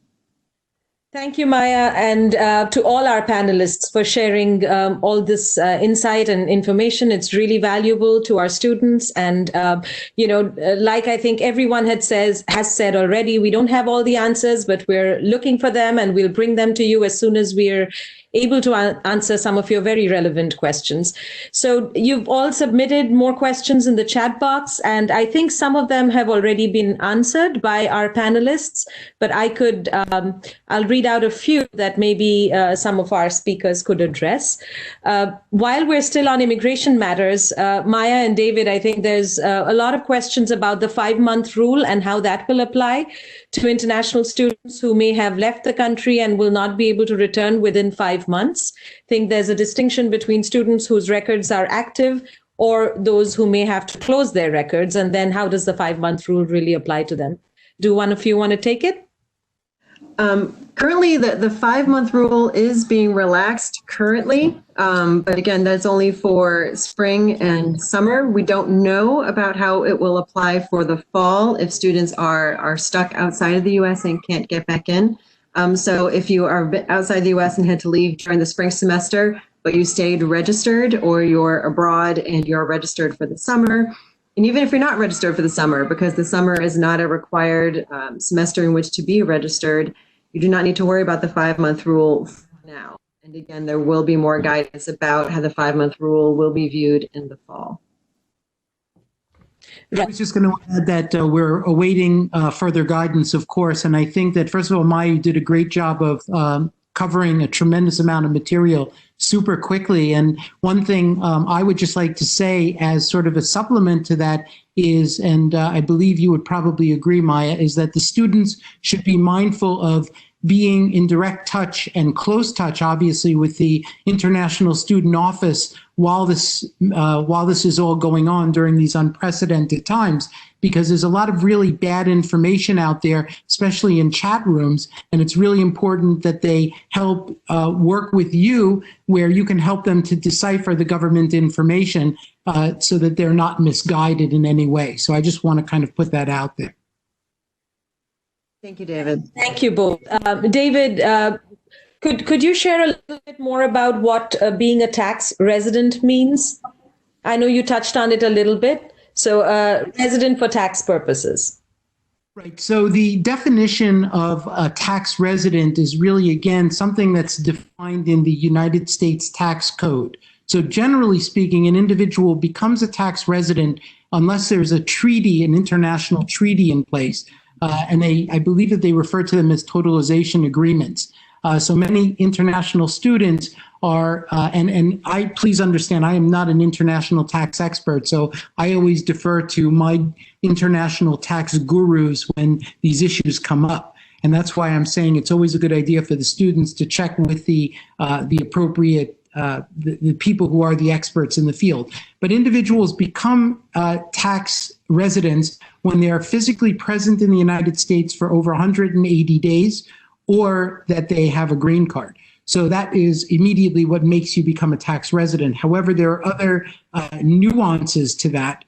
Thank you, Maya, and to all our panelists for sharing all this insight and information. It's really valuable to our students. And, like I think everyone has said already, we don't have all the answers, but we're looking for them, and we'll bring them to you as soon as we're able to answer some of your very relevant questions. So you've all submitted more questions in the chat box, and I think some of them have already been answered by our panelists, but I'll read out a few that maybe some of our speakers could address. While we're still on immigration matters, Maya and David, I think there's a lot of questions about the 5-month rule and how that will apply to international students who may have left the country and will not be able to return within 5 months. I think there's a distinction between students whose records are active or those who may have to close their records. And then how does the 5-month rule really apply to them? Do one of you want to take it? Currently, the 5-month rule is being relaxed currently, but again, that's only for spring and summer. We don't know about how it will apply for the fall if students are stuck outside of the U.S. and can't get back in. So if you are outside the U.S. and had to leave during the spring semester, but you stayed registered, or you're abroad and you're registered for the summer, and even if you're not registered for the summer, because the summer is not a required semester in which to be registered, you do not need to worry about the 5-month rule now. And again, there will be more guidance about how the 5-month rule will be viewed in the fall. I was just going to add that we're awaiting further guidance, of course. And I think that, first of all, Maya did a great job of covering a tremendous amount of material super quickly. And one thing I would just like to say as sort of a supplement to that is, and I believe you would probably agree, Maya, is that the students should be mindful of being in direct touch and close touch, obviously, with the International Student Office while this is all going on during these unprecedented times, because there's a lot of really bad information out there, especially in chat rooms, and it's really important that they help work with you where you can help them to decipher the government information so that they're not misguided in any way. So I just want to kind of put that out there. Thank you, David. Thank you both. David, could you share a little bit more about what being a tax resident means? I know you touched on it a little bit. So resident for tax purposes. Right. So the definition of a tax resident is really, again, something that's defined in the United States Tax Code. So generally speaking, an individual becomes a tax resident unless there's a treaty, an international treaty in place. And I believe that they refer to them as totalization agreements. So many international students are, and I please understand, I am not an international tax expert, so I always defer to my international tax gurus when these issues come up. And that's why I'm saying it's always a good idea for the students to check with the appropriate the people who are the experts in the field. But individuals become tax residents when they are physically present in the United States for over 180 days, or that they have a green card. So that is immediately what makes you become a tax resident. However, there are other nuances to that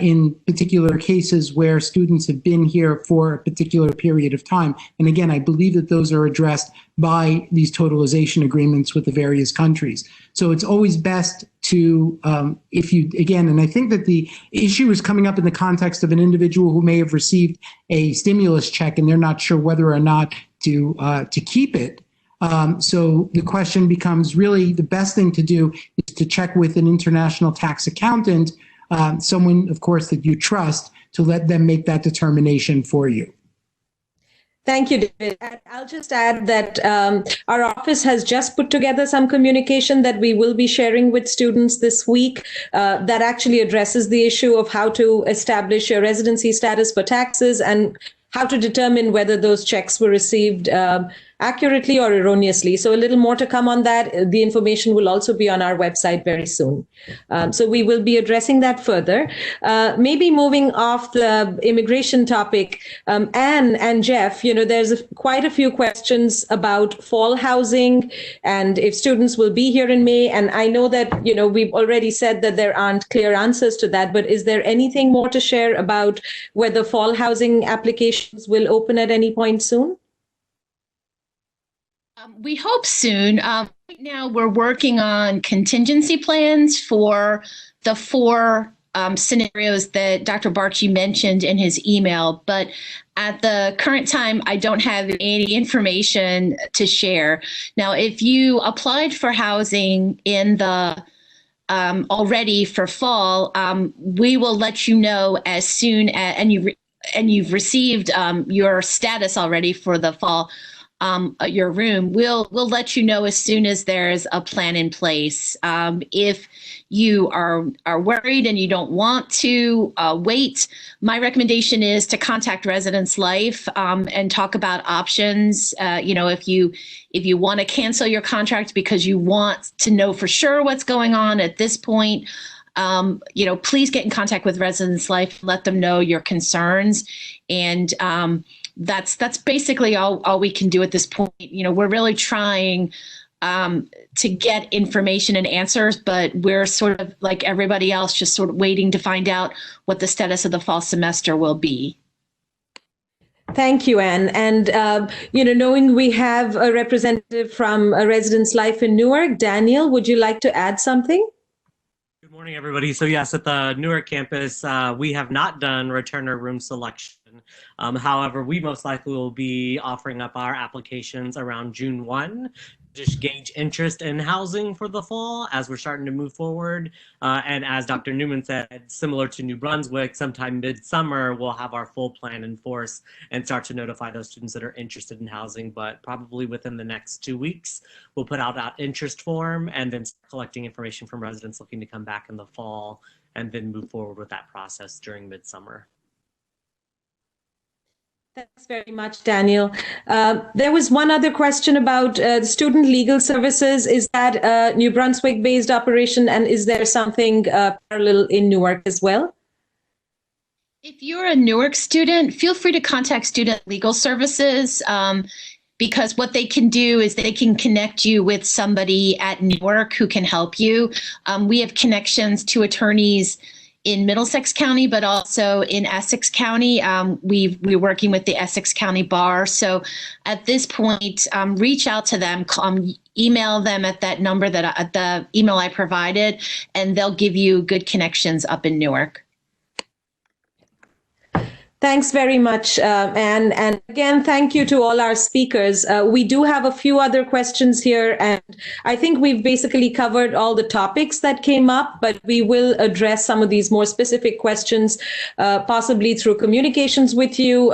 in particular cases where students have been here for a particular period of time. And again, I believe that those are addressed by these totalization agreements with the various countries. So it's always best to, if you, again, and I think that the issue is coming up in the context of an individual who may have received a stimulus check and they're not sure whether or not to keep it. So the question becomes, really the best thing to do is to check with an international tax accountant, someone, of course, that you trust, to let them make that determination for you. Thank you, David. And I'll just add that our office has just put together some communication that we will be sharing with students this week that actually addresses the issue of how to establish your residency status for taxes and how to determine whether those checks were received accurately or erroneously. So a little more to come on that. The information will also be on our website very soon. So we will be addressing that further. Maybe moving off the immigration topic, Anne and Jeff, there's quite a few questions about fall housing and if students will be here in May. And I know that, we've already said that there aren't clear answers to that, but is there anything more to share about whether fall housing applications will open at any point soon? We hope soon. Right now, we're working on contingency plans for the four scenarios that Dr. Barchi mentioned in his email. But at the current time, I don't have any information to share. Now, if you applied for housing in the already for fall, we will let you know as soon as, and you've received your status already for the fall. Your room, we'll let you know as soon as there's a plan in place. If you are worried and you don't want to wait, my recommendation is to contact Residence Life and talk about options. If you want to cancel your contract because you want to know for sure what's going on at this point, please get in contact with Residence Life, let them know your concerns, and that's basically all we can do at this point. We're really trying to get information and answers, but we're sort of like everybody else, just sort of waiting to find out what the status of the fall semester will be. Thank you, Anne. And, knowing we have a representative from Residence Life in Newark, Daniel, would you like to add something? Good morning, everybody. So yes, at the Newark campus, we have not done returner room selection. However, we most likely will be offering up our applications around June 1, just gauge interest in housing for the fall as we're starting to move forward. And as Dr. Newman said, similar to New Brunswick, sometime midsummer, we'll have our full plan in force and start to notify those students that are interested in housing. But probably within the next 2 weeks, we'll put out that interest form and then start collecting information from residents looking to come back in the fall and then move forward with that process during midsummer. Thanks very much, Daniel. There was one other question about the student legal services. Is that a New Brunswick-based operation, and is there something parallel in Newark as well? If you're a Newark student, feel free to contact Student Legal Services because what they can do is they can connect you with somebody at Newark who can help you. We have connections to attorneys in Middlesex County, but also in Essex County. We're working with the Essex County Bar. So at this point, reach out to them, email them at that number at the email I provided, and they'll give you good connections up in Newark. Thanks very much, Anne. And again, thank you to all our speakers. We do have a few other questions here, and I think we've basically covered all the topics that came up, but we will address some of these more specific questions, possibly through communications with you,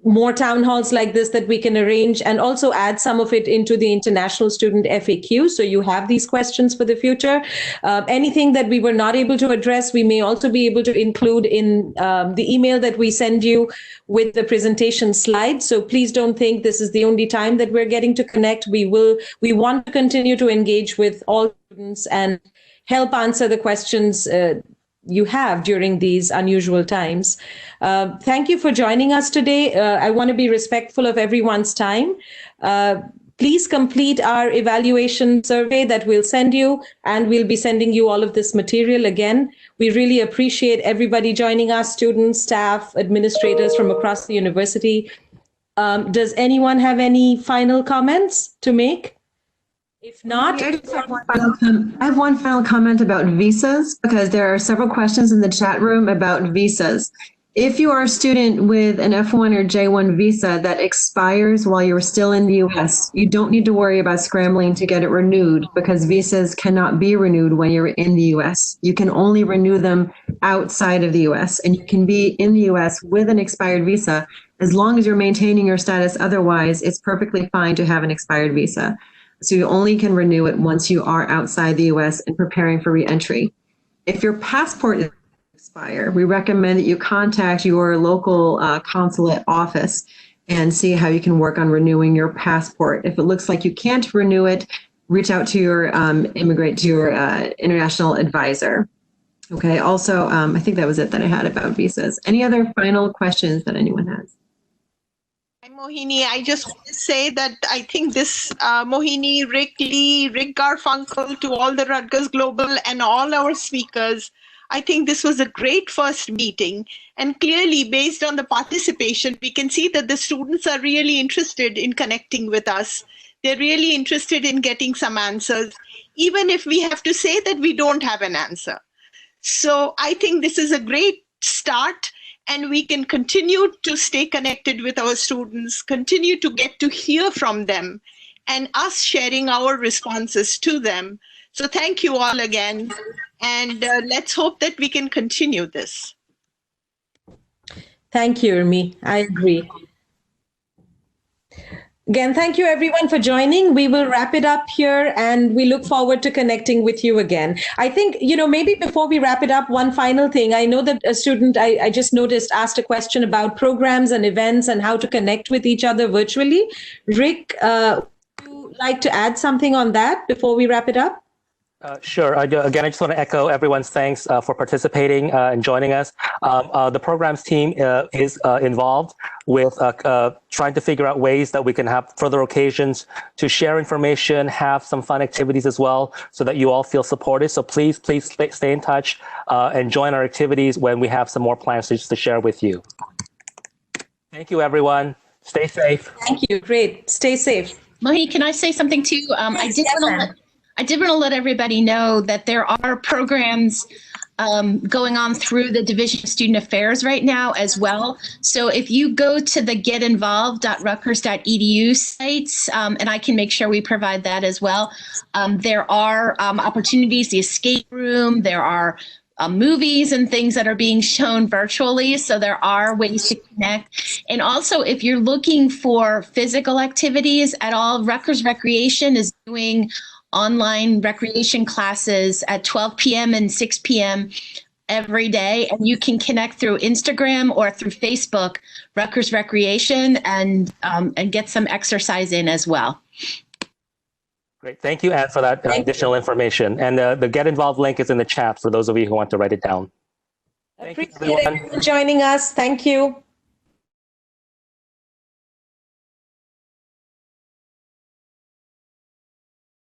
more town halls like this that we can arrange, and also add some of it into the International Student FAQ. So you have these questions for the future. Anything that we were not able to address, we may also be able to include in the email that we send you with the presentation slides. So please don't think this is the only time that we're getting to connect. We want to continue to engage with all students and help answer the questions you have during these unusual times. Thank you for joining us today. I want to be respectful of everyone's time. Please complete our evaluation survey that we'll send you, and we'll be sending you all of this material again. We really appreciate everybody joining us, students, staff, administrators from across the university. Does anyone have any final comments to make? If not, I have one final comment about visas, because there are several questions in the chat room about visas. If you are a student with an F1 or J1 visa that expires while you're still in the US, you don't need to worry about scrambling to get it renewed, because visas cannot be renewed when you're in the US. You can only renew them outside of the US, and you can be in the US with an expired visa. As long as you're maintaining your status otherwise, it's perfectly fine to have an expired visa. So you only can renew it once you are outside the US and preparing for re-entry. If your passport is expire, we recommend that you contact your local consulate office and see how you can work on renewing your passport. If it looks like you can't renew it, reach out to your international advisor. Okay, also, I think that was it that I had about visas. Any other final questions that anyone has? Mohini, I just want to say that I think this, Mohini, Rick Lee, Rick Garfunkel, to all the Rutgers Global and all our speakers, I think this was a great first meeting. And clearly, based on the participation, we can see that the students are really interested in connecting with us. They're really interested in getting some answers, even if we have to say that we don't have an answer. So I think this is a great start. And we can continue to stay connected with our students, continue to get to hear from them, and us sharing our responses to them. So thank you all again, and let's hope that we can continue this. Thank you, Urmi. I agree. Again, thank you everyone for joining. We will wrap it up here, and we look forward to connecting with you again. I think, maybe before we wrap it up, one final thing. I know that a student I just noticed asked a question about programs and events and how to connect with each other virtually. Rick, would you like to add something on that before we wrap it up? Sure. Again, I just want to echo everyone's thanks for participating and joining us. The programs team is involved with trying to figure out ways that we can have further occasions to share information, have some fun activities as well, so that you all feel supported. So please stay in touch and join our activities when we have some more plans to share with you. Thank you, everyone. Stay safe. Thank you. Great. Stay safe. Mohini, can I say something too? I did want to let everybody know that there are programs going on through the Division of Student Affairs right now as well. So if you go to the getinvolved.rutgers.edu sites, and I can make sure we provide that as well, there are opportunities, the escape room, there are movies and things that are being shown virtually. So there are ways to connect. And also, if you're looking for physical activities at all, Rutgers Recreation is doing online recreation classes at 12 p.m. and 6 p.m. every day, and you can connect through Instagram or through Facebook, Rutgers Recreation, and get some exercise in as well. Great. Thank you, Anne, for that additional information. And the Get Involved link is in the chat for those of you who want to write it down. Appreciate everyone joining us. Thank you.